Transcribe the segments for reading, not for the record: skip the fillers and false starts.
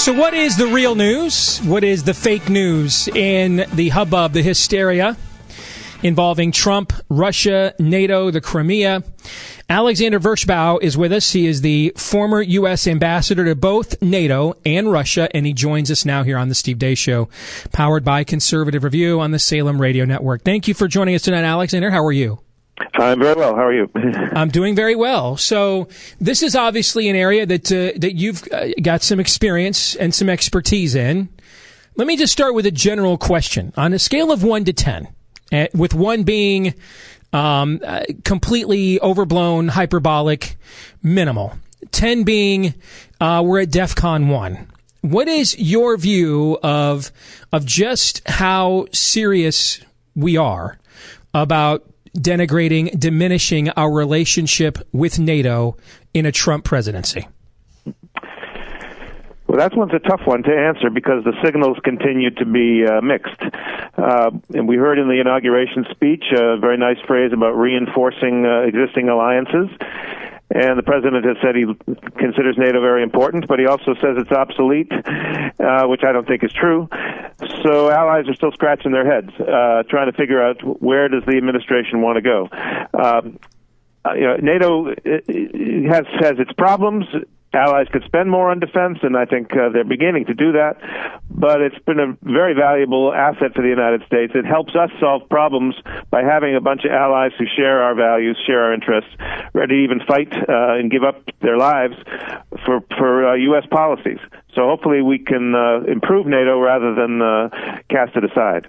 So what is the real news? What is the fake news in the hubbub, the hysteria involving Trump, Russia, NATO, the Crimea? Alexander Vershbow is with us. He is the former U.S. ambassador to both NATO and Russia, and he joins us now here on the Steve Deace Show, powered by Conservative Review on the Salem Radio Network. Thank you for joining us tonight, Alexander. How are you? I'm very well. How are you? I'm doing very well. So this is obviously an area that you've got some experience and some expertise in. Let me just start with a general question. On a scale of 1 to 10, with 1 being completely overblown, hyperbolic, minimal, 10 being we're at DEFCON 1. What is your view of just how serious we are about denigrating, diminishing our relationship with NATO in a Trump presidency? Well, that one's a tough one to answer because the signals continue to be mixed. And we heard in the inauguration speech a very nice phrase about reinforcing existing alliances. And the president has said he considers NATO very important, but he also says it's obsolete, which I don't think is true. So allies are still scratching their heads, trying to figure out where does the administration want to go. NATO has its problems. Allies could spend more on defense, and I think they're beginning to do that. But it's been a very valuable asset for the United States. It helps us solve problems by having a bunch of allies who share our values, share our interests, ready to even fight and give up their lives for U.S. policies. So hopefully we can improve NATO rather than cast it aside.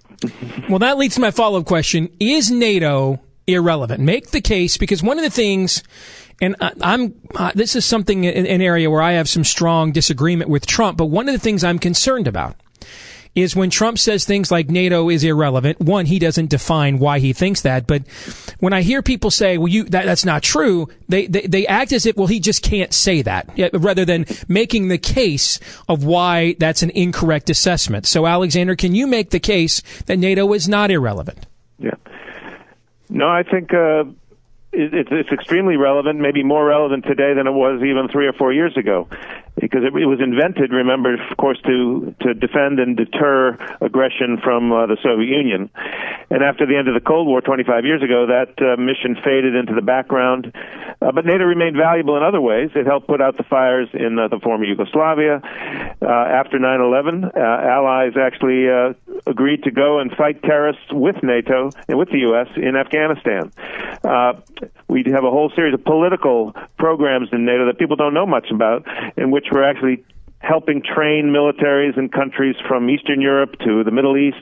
Well, that leads to my follow-up question. Is NATO irrelevant? Make the case, because one of the things, and this is something, an area where I have some strong disagreement with Trump, but one of the things I'm concerned about is when Trump says things like NATO is irrelevant. One, he doesn't define why he thinks that, but when I hear people say, well, that's not true, they act as if, well, he just can't say that, rather than making the case of why that's an incorrect assessment. So, Alexander, can you make the case that NATO is not irrelevant? Yeah. No, I think it's extremely relevant, maybe more relevant today than it was even 3 or 4 years ago, because it was invented, remember, of course, to defend and deter aggression from the Soviet Union. And after the end of the Cold War 25 years ago, that mission faded into the background. But NATO remained valuable in other ways. It helped put out the fires in the former Yugoslavia. After 9/11, allies actually agreed to go and fight terrorists with NATO and with the U.S. in Afghanistan. We have a whole series of political programs in NATO that people don't know much about, in which we're actually helping train militaries in countries from Eastern Europe to the Middle East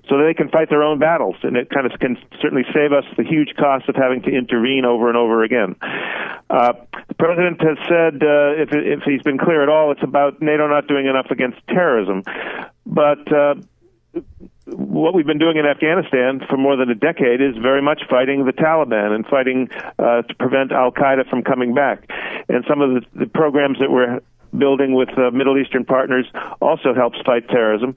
so that they can fight their own battles. And it kind of can certainly save us the huge cost of having to intervene over and over again. The president has said, if he's been clear at all, it's about NATO not doing enough against terrorism. But what we've been doing in Afghanistan for more than a decade is very much fighting the Taliban and fighting to prevent al-Qaeda from coming back. And some of the programs that we're building with Middle Eastern partners also helps fight terrorism.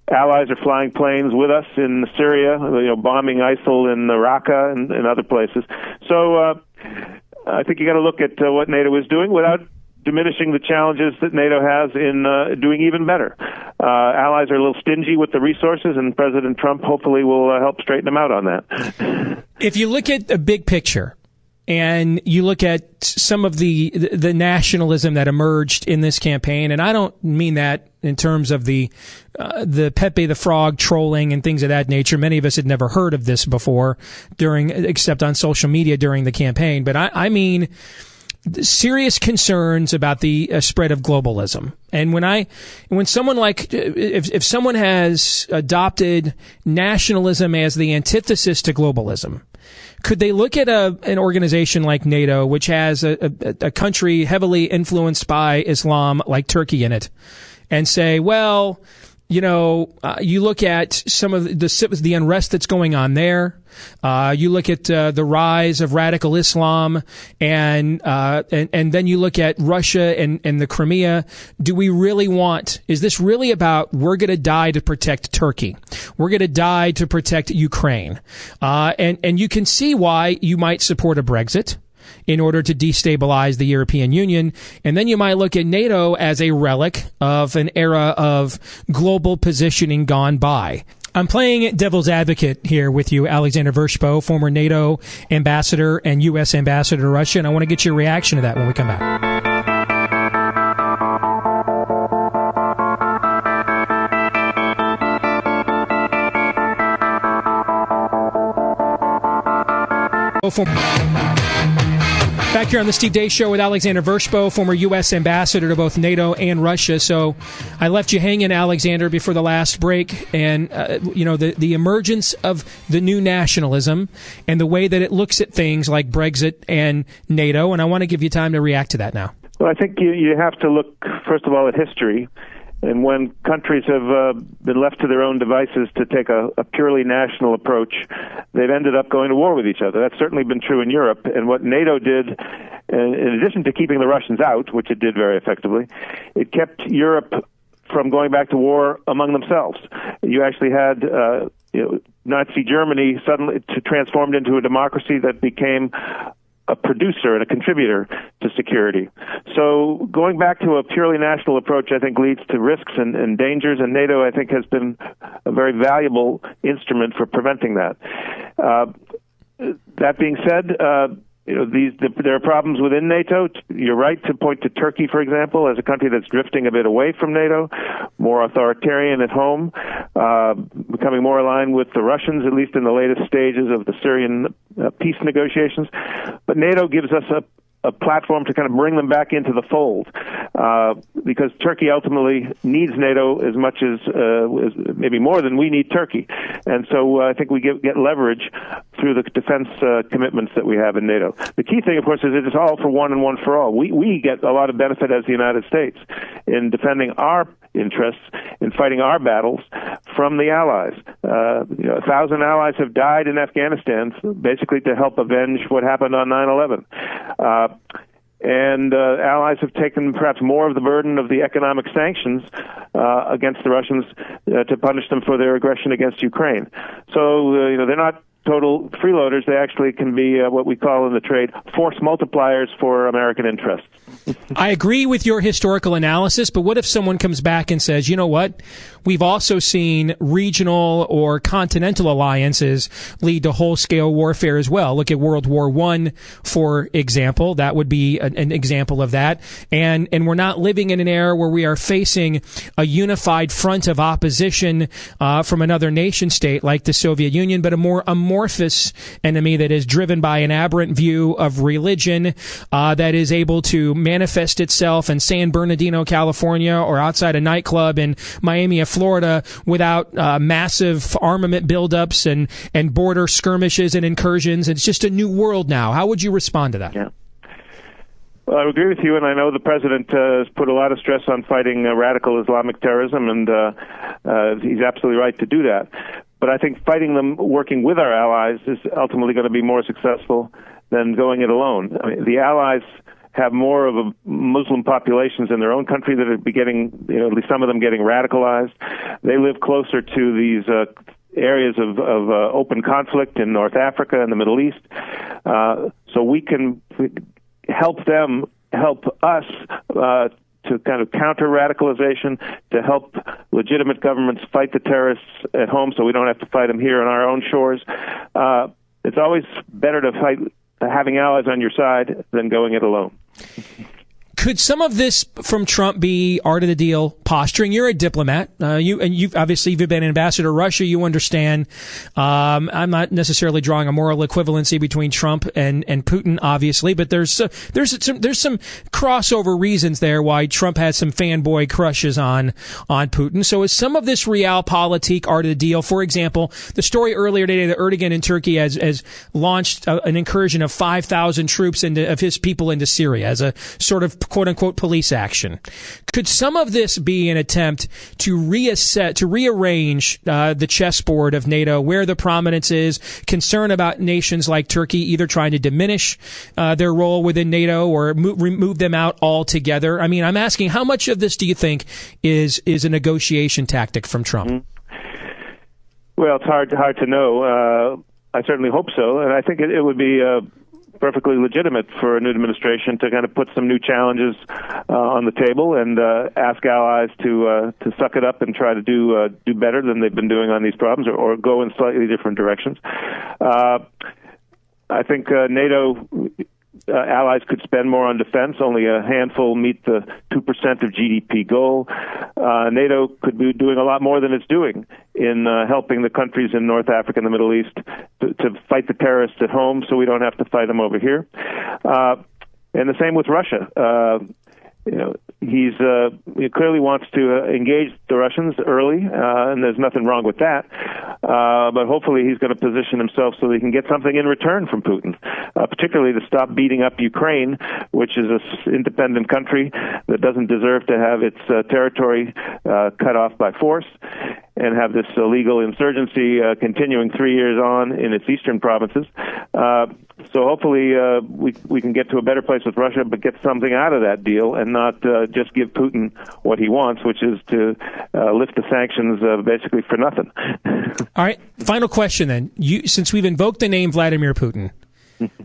Allies are flying planes with us in Syria, bombing ISIL in Raqqa and other places. So I think you got to look at what NATO is doing without diminishing the challenges that NATO has in doing even better. Allies are a little stingy with the resources, and President Trump hopefully will help straighten them out on that. If you look at the big picture, and you look at some of the nationalism that emerged in this campaign, and I don't mean that in terms of the Pepe the Frog trolling and things of that nature. Many of us had never heard of this before except on social media during the campaign. But I mean serious concerns about the spread of globalism. And when someone if someone has adopted nationalism as the antithesis to globalism, could they look at an organization like NATO, which has a country heavily influenced by Islam like Turkey in it, and say, well, you look at some of the unrest that's going on there. You look at the rise of radical Islam, and then you look at Russia and the Crimea. Is this really about we're going to die to protect Turkey? We're going to die to protect Ukraine. And you can see why you might support a Brexit. in order to destabilize the European Union. And then you might look at NATO as a relic of an era of global positioning gone by. I'm playing devil's advocate here with you, Alexander Vershbow, former NATO ambassador and U.S. ambassador to Russia, and I want to get your reaction to that when we come back. Back here on the Steve Deace Show with Alexander Vershbow, former U.S. ambassador to both NATO and Russia. So I left you hanging, Alexander, before the last break. And, the emergence of the new nationalism and the way that it looks at things like Brexit and NATO. And I want to give you time to react to that now. Well, I think you have to look, first of all, at history. And when countries have been left to their own devices to take a purely national approach, they've ended up going to war with each other. That's certainly been true in Europe. And what NATO did, in addition to keeping the Russians out, which it did very effectively, it kept Europe from going back to war among themselves. You actually had Nazi Germany suddenly transformed into a democracy that became a producer and a contributor to security. So going back to a purely national approach, I think, leads to risks and dangers, and NATO, I think, has been a very valuable instrument for preventing that. That being said, there are problems within NATO. You're right to point to Turkey, for example, as a country that's drifting a bit away from NATO, more authoritarian at home, becoming more aligned with the Russians, at least in the latest stages of the Syrian peace negotiations. But NATO gives us a platform to kind of bring them back into the fold, because Turkey ultimately needs NATO as much as maybe more than we need Turkey. And so I think we get leverage through the defense commitments that we have in NATO. The key thing, of course, is it's all for one and one for all. We get a lot of benefit as the United States in defending our interests, in fighting our battles from the Allies. 1,000 allies have died in Afghanistan basically to help avenge what happened on 9/11. And allies have taken perhaps more of the burden of the economic sanctions against the Russians to punish them for their aggression against Ukraine. So they're not total freeloaders. They actually can be what we call in the trade force multipliers for American interests. I agree with your historical analysis, but what if someone comes back and says, you know what, we've also seen regional or continental alliances lead to whole-scale warfare as well. Look at World War I, for example. That would be an example of that. And we're not living in an era where we are facing a unified front of opposition from another nation state like the Soviet Union, but a more amorphous enemy that is driven by an aberrant view of religion that is able to manifest itself in San Bernardino, California, or outside a nightclub in Miami, Florida, without massive armament buildups and border skirmishes and incursions. It's just a new world now. How would you respond to that? Yeah. Well, I agree with you, and I know the president has put a lot of stress on fighting radical Islamic terrorism, and he's absolutely right to do that. But I think fighting them, working with our allies, is ultimately going to be more successful than going it alone. I mean, the allies have more of a Muslim populations in their own country that are getting, at least some of them getting radicalized. They live closer to these areas of open conflict in North Africa and the Middle East. So we can help them help us to kind of counter radicalization, to help legitimate governments fight the terrorists at home so we don't have to fight them here on our own shores. It's always better to fight having allies on your side than going it alone. Could some of this from Trump be art of the deal posturing? You're a diplomat. You've obviously been an ambassador to Russia. You understand. I'm not necessarily drawing a moral equivalency between Trump and Putin, obviously, but there's some crossover reasons there why Trump has some fanboy crushes on Putin. So is some of this realpolitik art of the deal? For example, the story earlier today that Erdogan in Turkey has launched an incursion of 5,000 troops of his people into Syria as a sort of quote-unquote police action. Could some of this be an attempt to rearrange the chessboard of NATO, where the prominence is, concern about nations like Turkey either trying to diminish their role within NATO or remove them out altogether? I mean, I'm asking, how much of this do you think is a negotiation tactic from Trump? Mm-hmm. Well, it's hard to know. I certainly hope so, and I think it would be perfectly legitimate for a new administration to kind of put some new challenges on the table and ask allies to suck it up and try to do better than they've been doing on these problems, or go in slightly different directions. I think NATO allies could spend more on defense. Only a handful meet the 2% of GDP goal. NATO could be doing a lot more than it's doing in helping the countries in North Africa and the Middle East to fight the terrorists at home, so we don't have to fight them over here. And the same with Russia. He clearly wants to engage the Russians early, and there's nothing wrong with that. But hopefully he's going to position himself so that he can get something in return from Putin, particularly to stop beating up Ukraine, which is an independent country that doesn't deserve to have its territory cut off by force, and have this illegal insurgency continuing 3 years on in its eastern provinces. So hopefully we can get to a better place with Russia, but get something out of that deal and not just give Putin what he wants, which is to lift the sanctions basically for nothing. All right, final question then. Since we've invoked the name Vladimir Putin,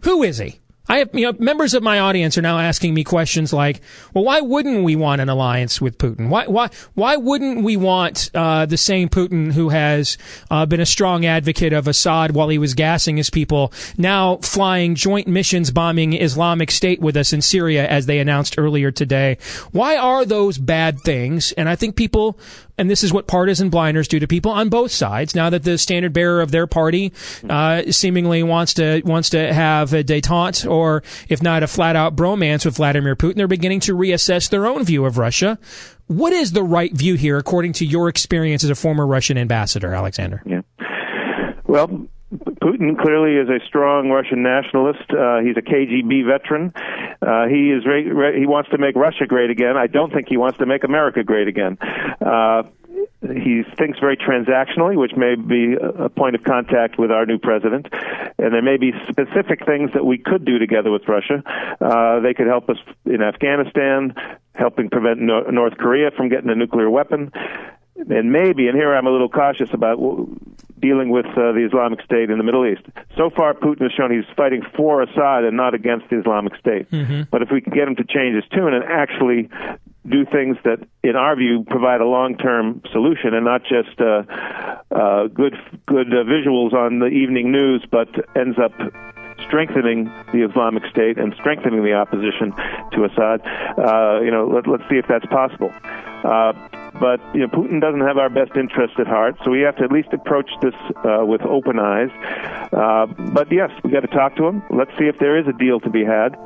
who is he? I have, members of my audience are now asking me questions like, well, why wouldn't we want an alliance with Putin? Why wouldn't we want the same Putin who has been a strong advocate of Assad while he was gassing his people, now flying joint missions bombing Islamic State with us in Syria, as they announced earlier today? Why are those bad things? And I think people, and this is what partisan blinders do to people on both sides, now that the standard bearer of their party seemingly wants to have a détente, or if not a flat-out bromance with Vladimir Putin, they're beginning to reassess their own view of Russia. What is the right view here, according to your experience as a former Russian ambassador, Alexander? Yeah. Well, Putin clearly is a strong Russian nationalist. He's a KGB veteran. He wants to make Russia great again. I don't think he wants to make America great again. He thinks very transactionally, which may be a point of contact with our new president. And there may be specific things that we could do together with Russia. They could help us in Afghanistan, helping prevent North Korea from getting a nuclear weapon. And maybe, and here I'm a little cautious about dealing with the Islamic State in the Middle East. So far, Putin has shown he's fighting for Assad and not against the Islamic State. Mm-hmm. But if we can get him to change his tune and actually do things that, in our view, provide a long-term solution and not just good visuals on the evening news, but ends up strengthening the Islamic State and strengthening the opposition to Assad, let's see if that's possible. But Putin doesn't have our best interest at heart, so we have to at least approach this with open eyes. But yes, we got to talk to him. Let's see if there is a deal to be had.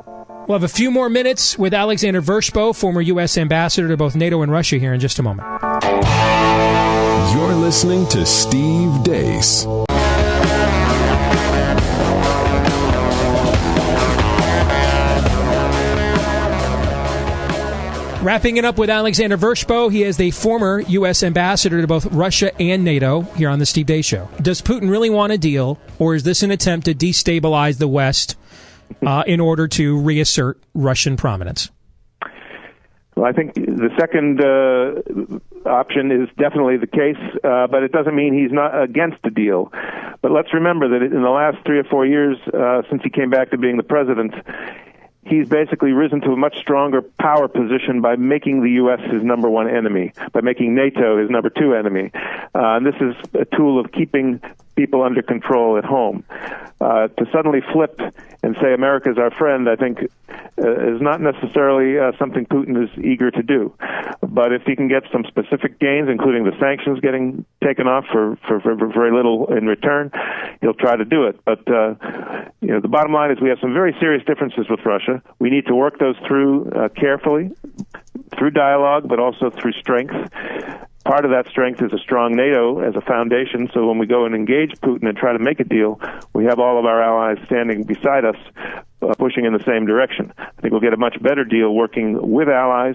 We'll have a few more minutes with Alexander Vershbow, former U.S. ambassador to both NATO and Russia, here in just a moment. You're listening to Steve Deace. Wrapping it up with Alexander Vershbow. He is the former U.S. ambassador to both Russia and NATO here on the Steve Deace Show. Does Putin really want a deal, or is this an attempt to destabilize the West in order to reassert Russian prominence? Well, I think the second option is definitely the case, but it doesn't mean he's not against the deal. But let's remember that in the last 3 or 4 years since he came back to being the president, he's basically risen to a much stronger power position by making the U.S. his number one enemy, by making NATO his number two enemy. And this is a tool of keeping people under control at home. To suddenly flip and say America's our friend, I think, is not necessarily something Putin is eager to do. But if he can get some specific gains, including the sanctions getting taken off for very little in return, he'll try to do it. But the bottom line is we have some very serious differences with Russia. We need to work those through carefully, through dialogue, but also through strength. Part of that strength is a strong NATO as a foundation, so when we go and engage Putin and try to make a deal, we have all of our allies standing beside us, pushing in the same direction. I think we'll get a much better deal working with allies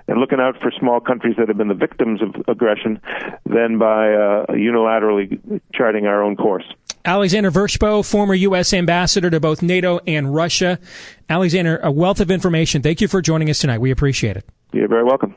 and looking out for small countries that have been the victims of aggression than by unilaterally charting our own course. Alexander Vershbow, former U.S. ambassador to both NATO and Russia. Alexander, a wealth of information. Thank you for joining us tonight. We appreciate it. You're very welcome.